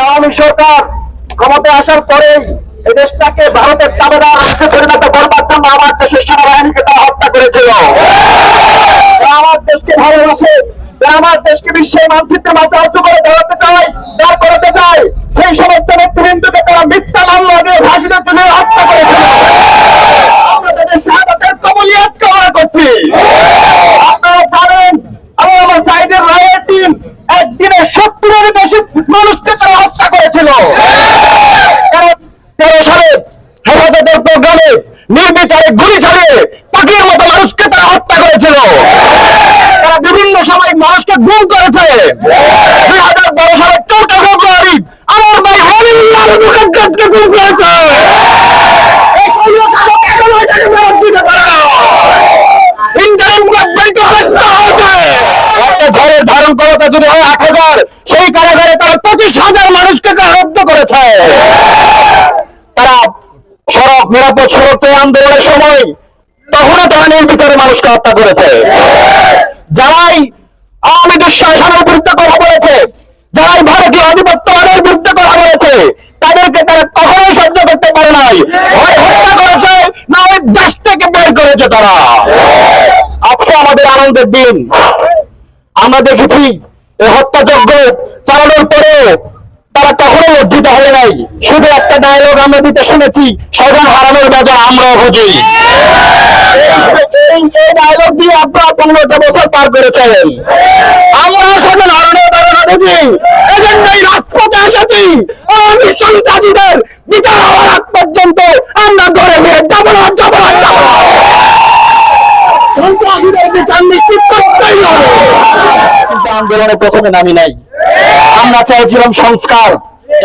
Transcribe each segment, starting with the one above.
আওয়ামী সরকার ক্ষমতায় আসার পরে এই দেশটাকে ভারতের তাবেদার রাজ্যে পরিণত করবার জন্য আমার দেশের সেনাবাহিনীকে তারা হত্যা করেছিল। আমার দেশকে ভালোবাসে, আমার দেশকে বিশ্বের মানচিত্রে মাঝে উঁচু করে দাঁড়াতে চায়, দাঁড় করাতে চায়, সেই সমস্ত নেতৃবৃন্দকে তারা মিথ্যা মামলা দিয়ে ফাঁসিতে ঝুলে হত্যা করেছিল। আমরা তাদের শাহাদাতের কবুলিয়ত কামনা করছি। আপনারা জানেন আমার সাইডের রায়ের টিম একদিনে 70-এর বেশি মানুষকে তারা হত্যা করেছিল। 13 সালে হেফাজতের প্রোগ্রামে নির্বিচারে গুলি চালিয়ে পাখির মতো মানুষকে তারা হত্যা করেছিল। তারা বিভিন্ন সময় মানুষকে গুম করেছে। 2012 সালে 4 ফেব্রুয়ারি আমার ভাই হলিউল্লাহ মুখাদ্দাসকে গুম করেছে। একটা ঝড়ের ধারণ ক্ষমতা যদি হয় 8,000, সেই কারাগারে তারা 25,000 মানুষকে কারারুদ্ধ করেছে। তারা সড়ক নিরাপদ সড়ক চাই আন্দোলনের সময় তখনও তারা নির্বিচারে মানুষকে হত্যা করেছে। যারাই আওয়ামী দুঃশাসনের বিরুদ্ধে কথা বলেছে, যারাই ভারতীয় আধিপত্যবাদের বিরুদ্ধে কথা বলেছে, তাদেরকে তারা কখনোই সহ্য করতে পারে নাই। হয় হত্যা করেছে, না ওই দেশ থেকে বের করেছে তারা। আজকে আমাদের আনন্দের দিন। আমরা দেখেছি এই হত্যাযজ্ঞ চালানোর পরেও তারা কখনো লজ্জিত হয় নাই। শুধু একটা ডায়লগ আমরা দিতে শুনেছি, স্বজন হারানোর বেদনা আমরাও বুঝি। এই ডায়লগ দিয়ে আপনারা 15টা বছর পার করেছেন। আমরা স্বজন হারানোর বেদনা বুঝি, এজন্যই রাজপথে এসেছি। আওয়ামী সন্ত্রাসীদের বিচার হওয়ার আগ পর্যন্ত আমরা ধরে নিয়ে যাবো না, যাবো না, যাবো না। সন্ত্রাসীদের বিচার নিশ্চিত করতেই হবে। কিন্তু আন্দোলনে প্রথমে নামি নাই। আমরা চাইছিলাম সংস্কার,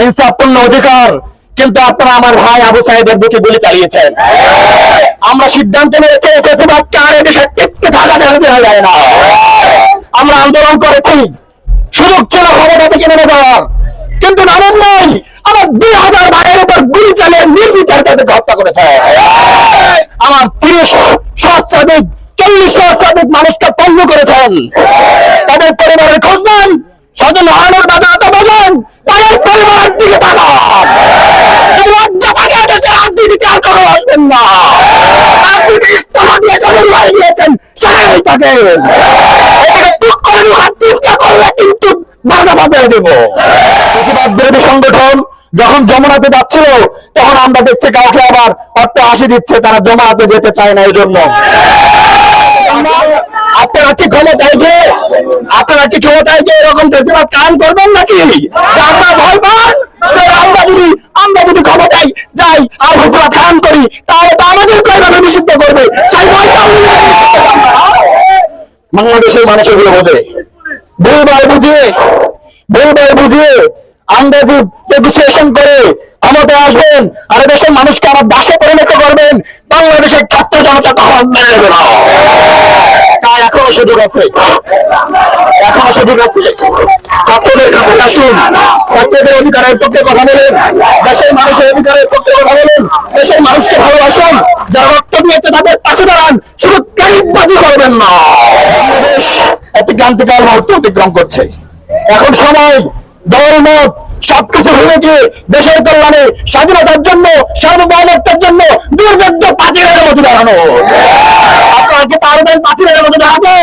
ইনসাফপূর্ণ অধিকার, কিন্তু আপনারা আমার ভাই আবু সাইদের বুকে গুলি চালিয়েছেন। আমরা সিদ্ধান্ত নিয়েছি ফেসিবাদকে আর এদেশে টিকতে থাকা দেওয়া যায় না। আমরা আন্দোলন করেছি, সুযোগ ছিল ক্ষমতা থেকে নেমে যাওয়ার, কিন্তু নামেন নাই। আমার 2,000 ভাইয়ের উপর গুলি চালিয়ে নির্বিচার তাদেরকে হত্যা করেছে। আমার 30 সহস্রাধিক 40 সহস্রাধিক মানুষকে পণ্য করেছেন। তাদের পরিবারের খোঁজ নেন, স্বজন হারানোর বাধা বোঝেন, তাদের পরিবারের দিকে তাকান। লজ্জা থাকে দেশে রাজনীতিতে আর কোনো আসবেন না। আপনি ইস্তফা দিয়ে স্বজন মারা গিয়েছেন, সেই থাকেন। এটাকে টুক করে হাত চিন্তা করলে কিন্তু বাধা বাজায় দেব। প্রতিবাদ বিরোধী সংগঠন যখন যমুনাতে যাচ্ছিল, তখন আমরা দেখছি কাউকে আবার অর্থ হাসি দিচ্ছে, তারা যমুনাতে যেতে চায় না। এই জন্য আপনারা কি ক্ষমতায় যে এরকম ফেসিবাদ কায়েম করবেন নাকি? আমরা ভয় পান? আমরা যদি ক্ষমতায় যাই আর ফেসিবাদ কায়েম করি, তাহলে তো আমাদের কয়ভাবে নিষিদ্ধ করবে। সেই ভয়টা বাংলাদেশের মানুষ এগুলো বোঝে। ভুলভাল বুঝিয়ে আন্দাজি নেগোসিয়েশন করে ক্ষমতায় আসবেন আর দেশের মানুষকে আমার দাসে পরিণত করবেন। বাংলাদেশের ছাত্র জনতা কখন মেনে নেবে না। তাই এখনো সুযোগ আছে। ছাত্রদের কাছে আসুন, ছাত্রদের অধিকারের পক্ষে কথা বলেন, দেশের মানুষের অধিকারের পক্ষে কথা বলেন, দেশের মানুষকে ভালোবাসুন। যারা রক্ত দিয়েছে তাদের পাশে দাঁড়ান, শুধু ক্যারিবাজি করবেন না। বাংলাদেশ একটি ক্রান্তিকাল মুহূর্ত অতিক্রম করছে। এখন সময় দলমত সবকিছু ভেঙে গিয়ে দেশের কল্যাণে, স্বাধীনতার জন্য, সার্বভৌমত্বের জন্য দুর্ভেদ্য প্রাচীরের মতো দাঁড়ানো। আপনারা কি পারবেন প্রাচীরের মতো দাঁড়াতে?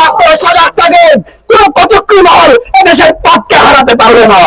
আপনারা সজাগ থাকেন, কোন কচক্রী মহল এদেশের পথকে হারাতে পারবে না।